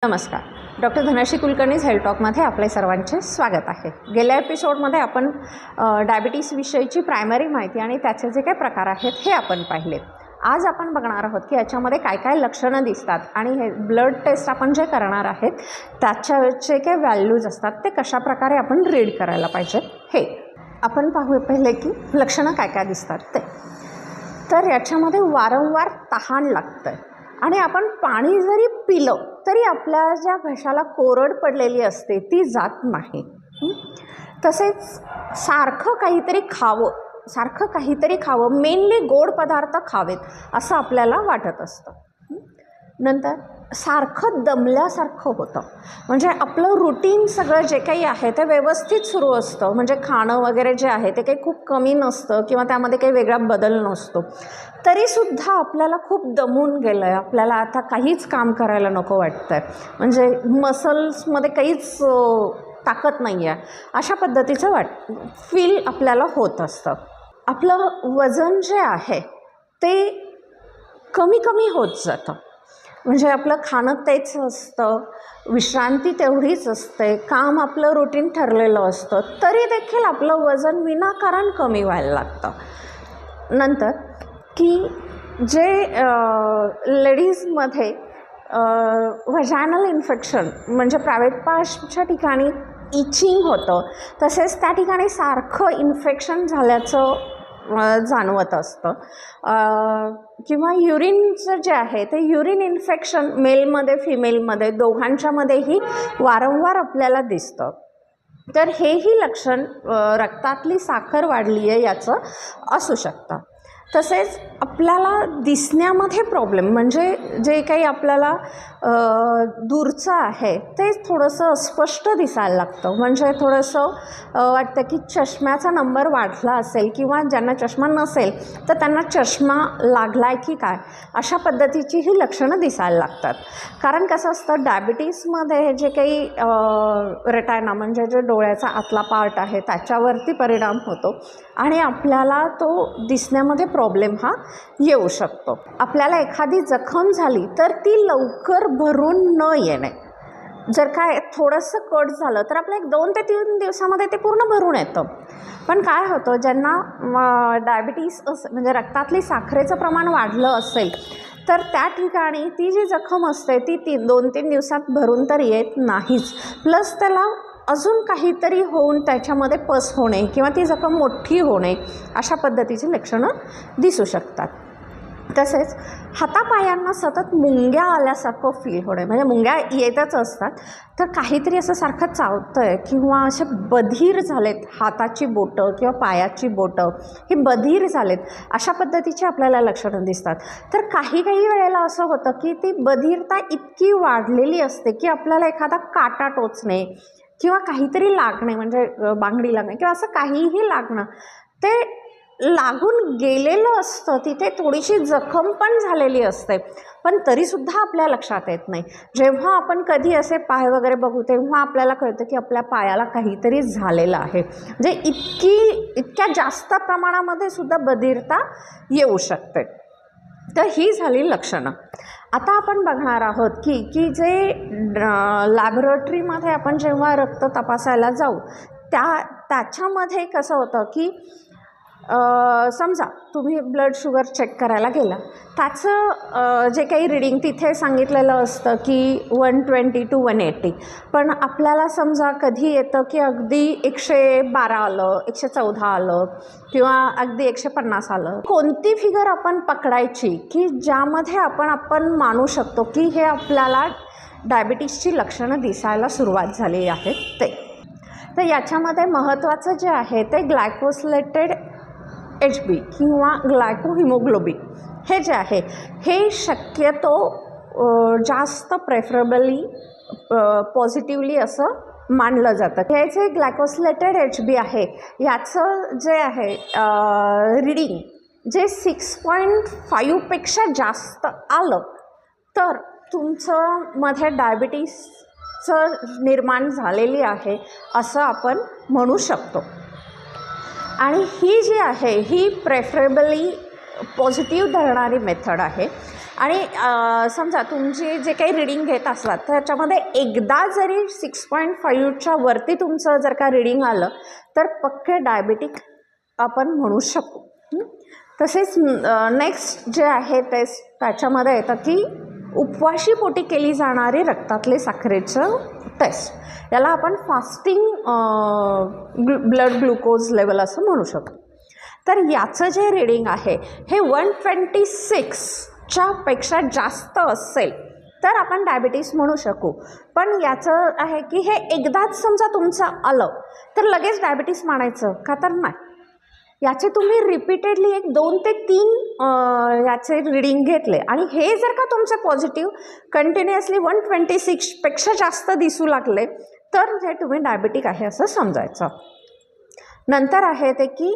नमस्कार. Doctor Dhanashree कुलकर्णीज health टॉकमध्ये आपले सर्वांचे स्वागत आहे. गेल्या एपिसोडमध्ये आपण डायबिटीस विषयीची प्रायमरी माहिती आणि त्याचे जे काही प्रकार आहेत हे आपण पाहिले. आज आपण बघणार आहोत की याच्यामध्ये काय काय लक्षणं दिसतात आणि हे ब्लड टेस्ट आपण जे करणार आहेत त्याचे काय व्हॅल्यूज असतात ते कशाप्रकारे आपण रीड करायला पाहिजे हे आपण पाहू. पहिले की लक्षणं काय काय दिसतात ते. तर याच्यामध्ये वारंवार तहान लागतं आणि आपण पाणी जरी पिलं तरी आपल्या ज्या घशाला कोरड पडलेली असते ती जात नाही. तसेच सारखं काहीतरी खावं, मेनली गोड पदार्थ खावेत असं आपल्याला वाटत असतं. नंतर सारखं दमल्यासारखं होतं, म्हणजे आपलं रुटीन सगळं जे काही आहे ते व्यवस्थित सुरू असतं, म्हणजे खाणं वगैरे जे आहे ते काही खूप कमी नसतं किंवा त्यामध्ये काही वेगळा बदल नसतो, तरीसुद्धा आपल्याला खूप दमून गेलं आहे, आपल्याला आता काहीच काम करायला नको वाटतं आहे, म्हणजे मसल्समध्ये काहीच ताकद नाही आहे, अशा पद्धतीचं फील आपल्याला होत असतं. आपलं वजन जे आहे ते कमी होत जातं, म्हणजे आपलं खाणं तेच असतं, विश्रांती तेवढीच असते, काम आपलं रुटीन ठरलेलं असतं, तरी देखील आपलं वजन विनाकारण कमी व्हायला लागतं. नंतर की जे लेडीजमध्ये व्हॅजायनल इन्फेक्शन म्हणजे प्रायव्हेट पार्टच्या ठिकाणी इचिंग होतं, तसेच त्या ठिकाणी सारखं इन्फेक्शन झाल्याचं जाणवत असतं, किंवा युरिनचं जे आहे ते युरिन इन्फेक्शन मेलमध्ये फिमेलमध्ये दोघांच्यामध्येही वारंवार आपल्याला दिसतं. तर हेही लक्षण रक्तातली साखर वाढली आहे याचं असू शकतं. तसेच आपल्याला दिसण्यामध्ये प्रॉब्लेम, म्हणजे जे काही आपल्याला दूरचं आहे ते थोडंसं अस्पष्ट दिसायला लागतं, म्हणजे थोडंसं वाटतं की चष्म्याचा नंबर वाढला असेल किंवा ज्यांना चष्मा नसेल तर त्यांना चष्मा लागला आहे की काय, अशा पद्धतीची ही लक्षणं दिसायला लागतात. कारण कसं असतं, डायबिटीसमध्ये जे काही रेटायना म्हणजे जे डोळ्याचा आतला पार्ट आहे त्याच्यावरती परिणाम होतो आणि आपल्याला तो दिसण्यामध्ये प्रॉब्लेम हा येऊ शकतो. आपल्याला एखादी जखम झाली तर ती लवकर भरून न येणे, जर काय थोडंसं कट झालं तर आपलं 2 ते 3 दिवसामध्ये ते पूर्ण भरून येतं. पण काय होतं, ज्यांना डायबिटीस म्हणजे रक्तातली साखरेचं प्रमाण वाढलं असेल तर त्या ठिकाणी ती जी जखम असते ती 2-3 दिवसात भरून तर येत नाहीच, प्लस त्याला अजून काहीतरी होऊन त्याच्यामध्ये पस होणे किंवा ती जखम मोठी होणे अशा पद्धतीची लक्षणं दिसू शकतात. तसेच हातापायांना सतत मुंग्या आल्यासारखं फील होणे, म्हणजे मुंग्या येतच असतात तर काहीतरी असं सारखं चावतं आहे किंवा असे बधीर झालेत, हाताची बोटं किंवा पायाची बोटं हे बधीर झालेत अशा पद्धतीची आपल्याला लक्षणं दिसतात. तर काही वेळेला असं होतं की ती बधीरता इतकी वाढलेली असते की आपल्याला एखादा काटा टोचणे किंवा काहीतरी लागणे, म्हणजे बांगडी लागणे किंवा असं काहीही लागणं, ते लागून गेलेलं असतं, तिथे थोडीशी जखम पण झालेली असते, पण तरीसुद्धा आपल्या लक्षात येत नाही. जेव्हा आपण कधी असे पाय वगैरे बघू तेव्हा आपल्याला कळतं की आपल्या पायाला काहीतरी झालेलं आहे, म्हणजे इतक्या जास्त प्रमाणामध्ये सुद्धा बधिरता येऊ शकते. तर ही झाली लक्षणं. आता आपण बघणार आहोत की जे लॅबोरेटरीमध्ये आपण जेव्हा रक्त तपासायला जाऊ त्याच्यामध्ये कसं होतं की समजा तुम्ही ब्लड शुगर चेक करायला गेला, त्याचं जे काही रिडिंग तिथे सांगितलेलं असतं की 120 to 180, पण आपल्याला समजा कधी येतं की अगदी 112 आलं, 114 आलं किंवा अगदी 150 आलं. कोणती फिगर आपण पकडायची की ज्यामध्ये आपण मानू शकतो की हे आपल्याला डायबिटीसची लक्षणं दिसायला सुरुवात झाली आहेत ते. तर याच्यामध्ये महत्त्वाचं जे आहे ते ग्लायकोसिलेटेड HB किंवा ग्लायकोहिमोग्लोबिन हे जे आहे हे शक्यतो जास्त प्रेफरेबली पॉझिटिव्हली असं मानलं जातं. हे जे ग्लायकोसिलेटेड HB आहे याचं जे आहे रीडिंग जे 6.5पेक्षा जास्त आलं तर तुमचं मध्ये डायबिटीसचं निर्माण झालेली आहे असं आपण म्हणू शकतो. आणि ही जी आहे ही प्रेफरेबली पॉझिटिव्ह धरणारी मेथड आहे आणि समजा तुमची जे काही रिडिंग घेत असलात तर त्याच्यामध्ये एकदा जरी 6.5च्या वरती तुमचं जर का रिडिंग आलं तर पक्के डायबिटिक आपण म्हणू शकू. तसेच नेक्स्ट जे आहे टेस्ट त्याच्यामध्ये येतं की उपवाशी पोटी केली जाणारी रक्तातले साखरेचं टेस्ट. याला आपण फास्टिंग ब्लड ग्लुकोज लेवल असं म्हणू शकतो. तर याचं जे रिडिंग आहे हे 126च्या पेक्षा जास्त असेल तर आपण डायबिटीस म्हणू शकू. पण याचं आहे की हे एकदाच समजा तुमचं आलं तर लगेच डायबिटीस म्हणायचं का तर नाही. याचे तुम्ही रिपीटेडली 1 2 ते 3 याचे रिडिंग घेतले आणि हे जर का तुमचे पॉझिटिव्ह कंटिन्युअसली 126पेक्षा जास्त दिसू लागले तर हे तुम्ही डायबिटिक आहे असं समजायचं. नंतर आहे ते की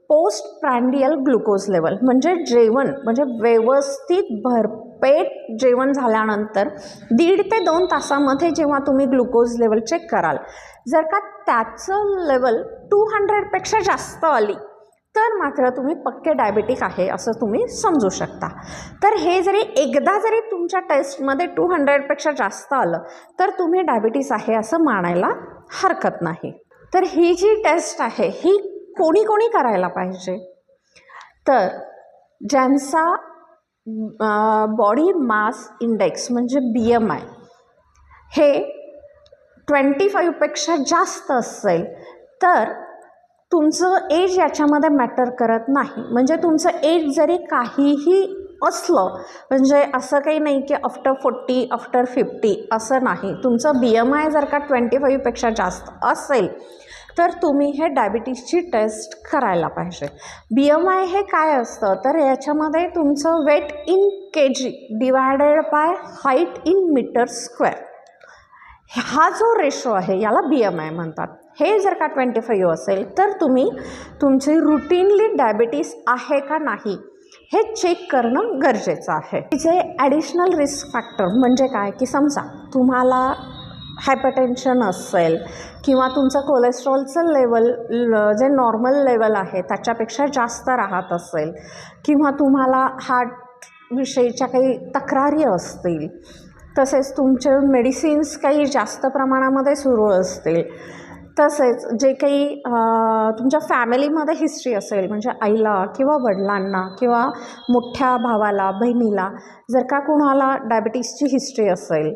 पोस्ट प्रँडियल ग्लुकोज लेवल म्हणजे जेवण म्हणजे व्यवस्थित भरपेट जेवण झाल्यानंतर 1.5 ते 2 तासामध्ये जेव्हा तुम्ही ग्लुकोज लेवल चेक कराल जर का त्याचं लेवल 200पेक्षा जास्त आली तर मात्र तुम्ही पक्के डायबिटिक आहे असं तुम्ही समजू शकता. तर हे जरी एकदा जरी तुमच्या टेस्टमध्ये 200पेक्षा जास्त आलं तर तुम्ही डायबिटीस आहे असं मानायला हरकत नाही. तर ही जी टेस्ट आहे ही कोणी कोणी करायला पाहिजे तर ज्यांचा बॉडी मास इंडेक्स म्हणजे BMI हे 25पेक्षा जास्त असेल तर तुमचं एज याच्यामध्ये मॅटर करत नाही. म्हणजे तुमचं एज जरी काहीही असलं म्हणजे असं काही नाही की आफ्टर 40 आफ्टर 50 असं नाही. तुमचं BMI जर का 25पेक्षा जास्त असेल तर तुम्ही हे डायबिटीसची टेस्ट करायला पाहिजे. BMI हे काय असतं तर याच्यामध्ये तुमचं weight in kg divided by height in metre square हा जो रेशो आहे याला BMI म्हणतात. हे जर का 25 असेल तर तुम्ही तुमची रुटीनली डायबिटीस आहे का नाही हे चेक करणं गरजेचं आहे. जे ॲडिशनल रिस्क फॅक्टर म्हणजे काय की समजा तुम्हाला हायपरटेन्शन असेल किंवा तुमचं कोलेस्ट्रॉलचं लेवल जे नॉर्मल लेवल आहे त्याच्यापेक्षा जास्त राहत असेल किंवा तुम्हाला हार्टविषयीच्या काही तक्रारी असतील तसेच तुमचे मेडिसिन्स काही जास्त प्रमाणामध्ये सुरू असतील तसेच जे काही तुमच्या फॅमिलीमध्ये हिस्ट्री असेल म्हणजे आईला किंवा वडिलांना किंवा मोठ्या भावाला बहिणीला जर का कुणाला डायबिटीसची हिस्ट्री असेल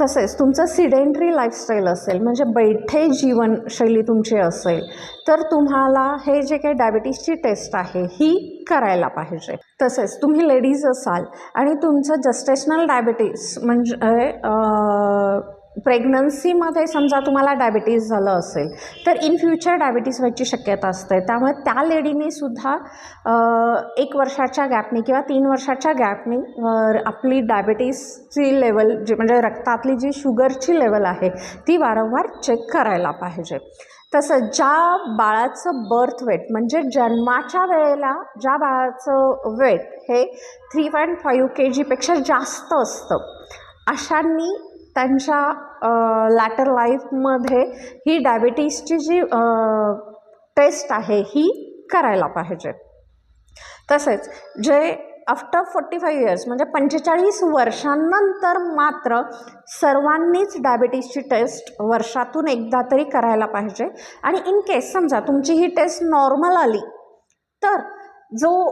तसेच तुमचं सिडेंटरी लाईफस्टाईल असेल म्हणजे बैठे जीवनशैली तुमची असेल तर तुम्हाला हे जे काही डायबिटीसची टेस्ट आहे ही करायला पाहिजे. तसेच तुम्ही लेडीज असाल आणि तुमचं जस्टेशनल डायबिटीस म्हणजे प्रेग्नन्सीमध्ये समजा तुम्हाला डायबिटीस झालं असेल तर इन फ्युचर डायबिटीस व्हायची शक्यता असते. त्यामुळे त्या लेडीने सुद्धा 1 वर्षाच्या गॅपनी किंवा 3 वर्षाच्या गॅपनी आपली डायबिटीसची लेवल जी म्हणजे रक्तातली जी शुगरची लेवल आहे ती वारंवार चेक करायला पाहिजे. तसं ज्या बाळाचं बर्थ वेट म्हणजे जन्माच्या वेळेला ज्या बाळाचं वेट हे 3.5 kgपेक्षा जास्त असतं अशांनी त्यांच्या लॅटर लाईफमध्ये ही डायबिटीसची जी टेस्ट आहे ही करायला पाहिजे. तसेच जे आफ्टर 45 इयर्स म्हणजे 45 वर्षांनंतर मात्र सर्वांनीच डायबिटीसची टेस्ट वर्षातून एकदा तरी करायला पाहिजे. आणि इन केस समजा तुमची ही टेस्ट नॉर्मल आली तर जो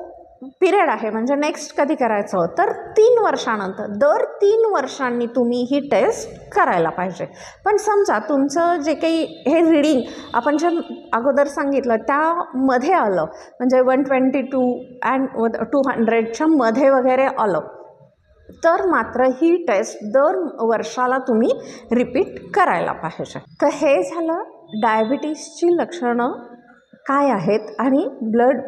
पिरियड आहे म्हणजे नेक्स्ट कधी करायचं तर 3 वर्षानंतर दर 3 वर्षांनी तुम्ही ही टेस्ट करायला पाहिजे. पण समजा तुमचं जे काही हे रिडिंग आपण जे अगोदर सांगितलं त्यामध्ये आलं म्हणजे 122 अँड 200च्या मध्ये वगैरे आलं तर मात्र ही टेस्ट दर वर्षाला तुम्ही रिपीट करायला पाहिजे. तर हे झालं डायबिटीसची लक्षणं काय आहेत आणि ब्लड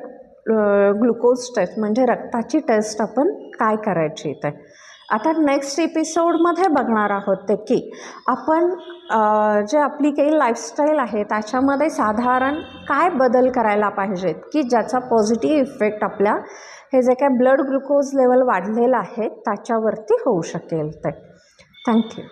ग्लुकोज टेस्ट म्हणजे रक्ताची टेस्ट आपण काय करायची ते आता नेक्स्ट एपिसोडमध्ये बघणार आहोत. ते की आपण जे आपली काही लाईफस्टाईल आहे त्याच्यामध्ये साधारण काय बदल करायला पाहिजेत की ज्याचा पॉझिटिव्ह इफेक्ट आपल्या हे जे काय ब्लड ग्लुकोज लेवल वाढलेलं आहे त्याच्यावरती होऊ शकेल. ते थँक्यू.